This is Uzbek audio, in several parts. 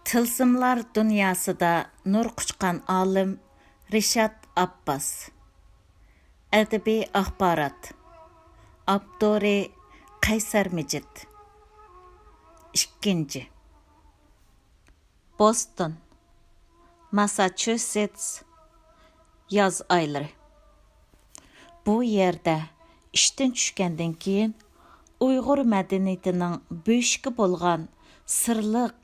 Tılsımlar dünyasida nur quchqan olim Rishad Abbas. Adabiy axborot. Abdori Qaysar Mijit. 2. Boston, Massachusetts yoz oylari. Bu yerda ishdan tushgandan keyin Uyg'ur madaniyatining bo'shigi bo'lgan sirliq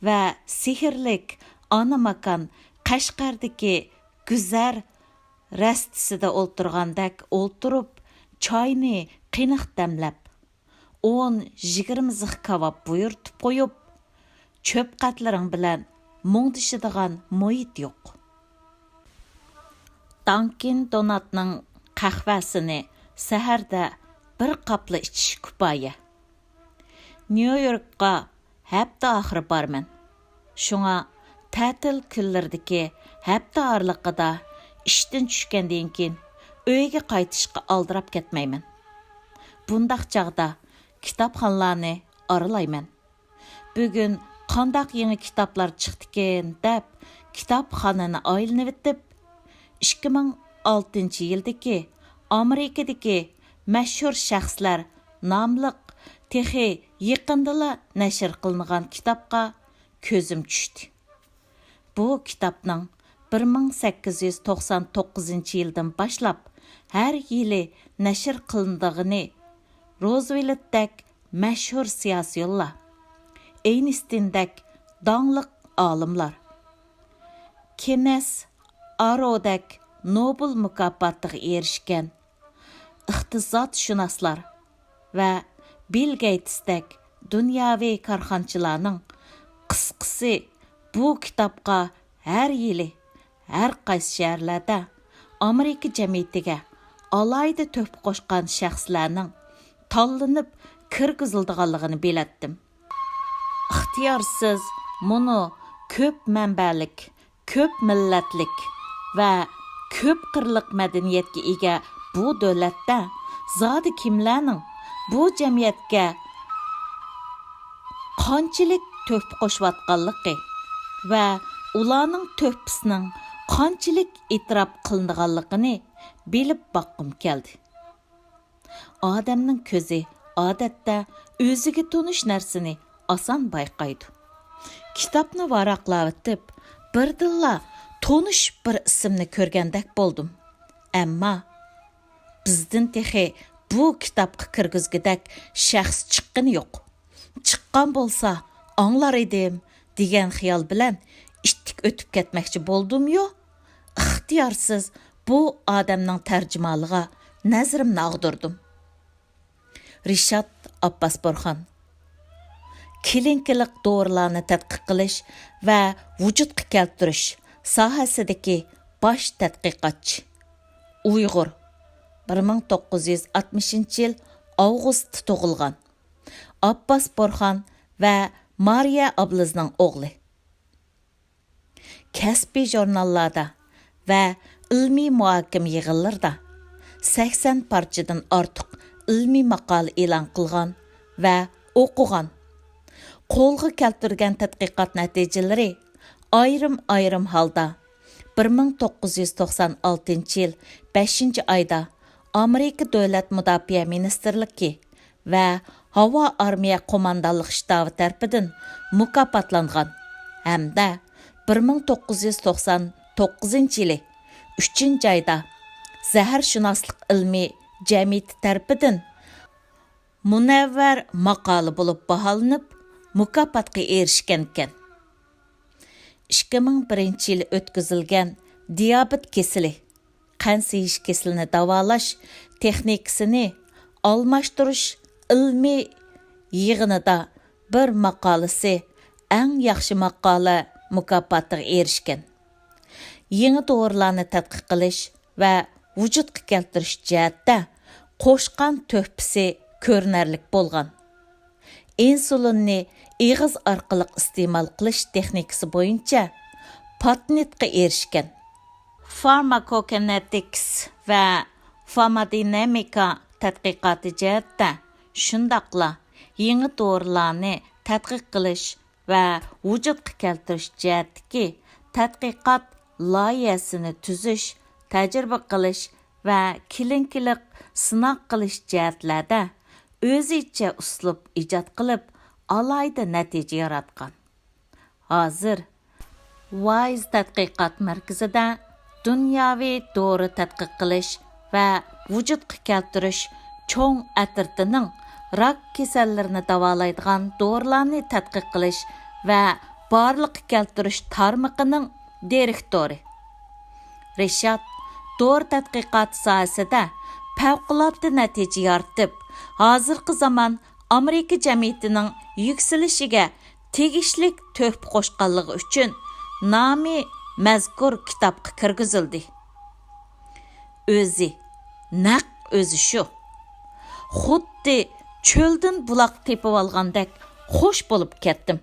va sehrlik ana makan Qashqardagi guzar rastisida o'ltirgandek o'ltirib, choyni qiniq damlab, 10-20 zix kavob buyurtib qo'yib, cho'p qatlaring bilan mungdishadigan muhit yo'q. Dunkin Donutning qahvasini saharda bir qapla ichish kifoya. New Yorkqa hafta oxiri borman. Shunga ta'til kunlaridagi hafta oraliqida ishdan tushgandan keyin uyga qaytishga aldirab ketmayman. Bundaq chaqda kitobxonlarni aralayman. Bugun qandaq yangi kitoblar chiqdikin deb kitobxonani aylanib o'tib, 2006-yildagi Amerikadagi mashhur shaxslar nomliq texi yaqindala nashr qilingan kitobga ko'zim tushdi. Bu kitobning 1899-yildan boshlab har yili nashr qilindigini Rooseveltdek mashhur siyosiyonlar, Einsteindek dongliq olimlar, Kenneth Arrowdek Nobel mukofotiga erishgan iqtisodshunoslar va Bill Gatesdek dunyoviy korxonchilarning qisqasi bu kitobga har yili har qaysi shaharlarda Amerika jamiyatiga alayda to'p qo'shgan shaxslarning tanlanib kirgizildiganligini bilatdim. Ixtiyorsiz buni ko'p manbalik, ko'p millatlik va ko'p qirliq madaniyatga ega bu davlatda zodi kimlarning bu jamiyatga qanchalik to'p qo'shayotganligi va ularning to'ppisining qanchalik e'tirof qilinganligini bilib boqqim keldi. Odamning ko'zi odatda o'ziga tonish narsani oson bayqaydi. Kitobni varaqlab o'tib, birdilla tonish bir ismni ko'rgandek bo'ldim. Ammo bizdan texi bu kitobga kirgizgidek shaxs chiqqani yo'q. Chiqqan bo'lsa anglar edim degan xiyol bilan ittik o'tib ketmoqchi bo'ldim-yu, ixtiyorsiz bu odamning tarjimaliga nazarimni og'dirdim. Rishad Abbas Borxon. Klinikalik dorilarni tadqiq qilish va vujudga keltirish sohasidagi bosh tadqiqotchi. Uyg'ur. 1960-yil avgustda tug'ilgan. Abbas Borxon va Mariya Ablizning o'g'li. Kasbiy jurnallarda va ilmiy muhokama yig'inlarida 80 parchadan ortiq ilmiy maqola e'lon qilgan va o'qigan. Qo'lga keltirgan tadqiqot natijalari ayrim holda 1996-yil 5-oyda Amerika Davlat Mudofaa Ministrligi va Havo armiya qo'mondonlik shtabi tarafidan mukofotlangan hamda 1999-yili 3-oyda Zaharshunoslik ilmiy jamiyati tarafidan munavvar maqola bo'lib baholanib, mukofotga erishgan ekan. 2001-yil o'tkazilgan diabet kasali, qon seyish kasalini davolash texnikasini almashtirish ilmiy yig'inida bir maqolasi eng yaxshi maqola mukofotiga erishgan. Yangi dorilarni tadqiq qilish va vujudga keltirish jihatda qo'shgan to'ppisi ko'rinarlik bo'lgan. Insulinni ig'iz orqali iste'mol qilish texnikasi bo'yicha patentga erishgan. Pharmacokinetics va pharmacodinamika tadqiqoti jihatda shundaqla yangi dorilarni tadqiq qilish va vujudga keltirish jihatdagi tadqiqot loyihasini tuzish, tajriba qilish va kelinkilik sinoq qilish jihatlarda o'zicha uslub ijod qilib, alayda natija yaratgan. Hozir Wise tadqiqot markazida dunyoviy dori tadqiq qilish va vujudga keltirish cho'ng atirtining rak kasallarini davolaydigan dorilarni tadqiq qilish va barliqqa keltirish tarmoqining direktori. Rishad dori tadqiqot sohasida favqulodda natija yaratib, hozirgi zamon Amerika jamiyatining yukselishiga tegishlik töhfa qo'shganligi uchun nomi mazkur kitobga kirgizildi. Naq o'zi shu. Xuddi cho'ldan buloq tepib olgandek xo'sh bo'lib ketdim.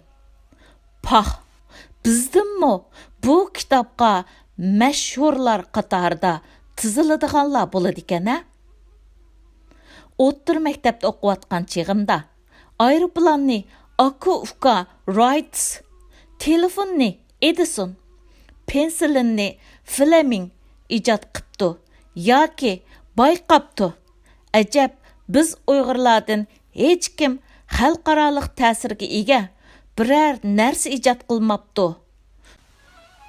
Pah, bizdinmi bu kitobga mashhurlar qatorida tiziladiganlar bo'ladi ekan-a? O'ttir maktabda o'qiyotgan chig'imda aeroplanni aka-uka Wrights, telefonni Edison, pensilinni Fleming ijod qilibdi yoki bayqabdi. Ajab, biz Uyg'urlardan hech kim xalqarалық ta'sirga ega biror narsa ijod qilmabdi.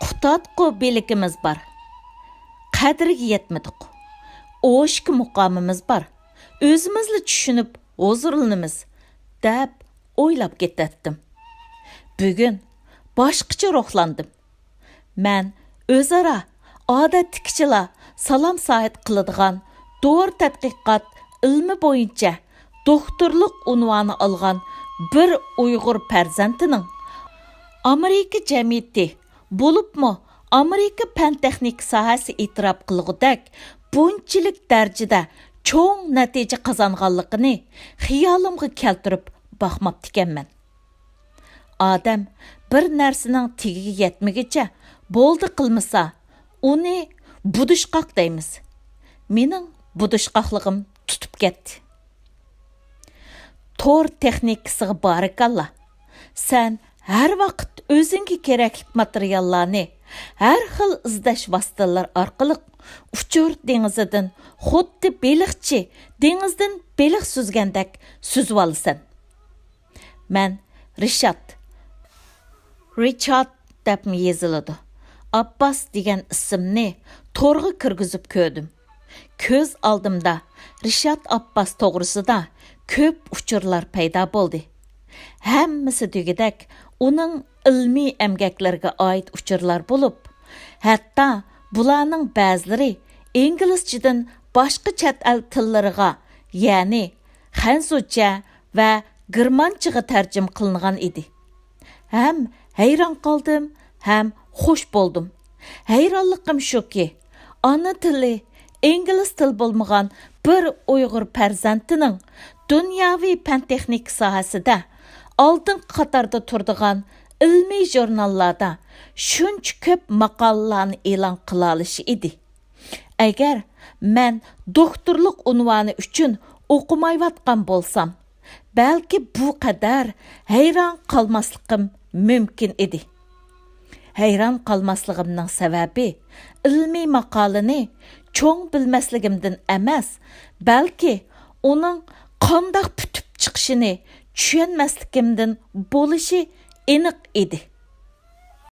Qutatqu belikimiz bor. Qadriga yetmadik. O'shki muqomimiz bor. O'zimizni tushunib, huzurlanamiz deb o'ylab ketatdim. Bugun boshqacha ruhlandim. Men o'zaro odatdagicha salom soat qiladigan dori tadqiqot ilmi bo'yicha doktorlik unvoni olgan bir Uyg'ur farzandining Amerika jamiyati bo'libmi Amerika fan texnik sohasi e'tirof qilgudek bunchalik darajada cho'ng natija qozonganligini xiyolimga keltirib boqmabdi ekanman. Odam bir narsaning tegiga yetmaguncha bo'ldi qilmasa, uni budishqoq deymiz. Mening budishqoqligim tutib ketdi. Tor texnikasiga barakallah. Sen har vaqt o'zingga kerakli materiallarni har xil izlash vositalar orqali uchur dengizidan xuddi beliqchi dengizdan beliq suzgandek suzib olasan. Men Richard deb yoziladi. Abbas degan ismni to'rga kirgizib ko'rdim. Ko'z oldimda Rishad Abbas to'g'risida ko'p uchurlar paydo bo'ldi. Hammasi degidak uning ilmiy emgaklariga oid uchurlar bo'lib, hatto bularning ba'zilari inglizchadan boshqa chet el tillariga, ya'ni xanzucha va germanchaga tarjim qilingan edi. Ham hayron qoldim, ham xush bo'ldim. Hayronliqim shuki, ana tili ingliz til bo'lmagan bir Uyg'ur farzandining dunyoviy fan texnik sohasida oldin qatorda turadigan ilmiy jurnallarda shuncha ko'p maqolalarni e'lon qila olishi edi. Agar men doktorlik unvoni uchun o'qimayotgan bo'lsam, balki bu qadar hayron qolmasligim mumkin edi. Hayron qolmasligimning sababi ilmiy maqolani cho'ng bilmasligimdan emas, balki uning qandoq putib chiqishini tushunmasligimdan bo'lishi aniq edi.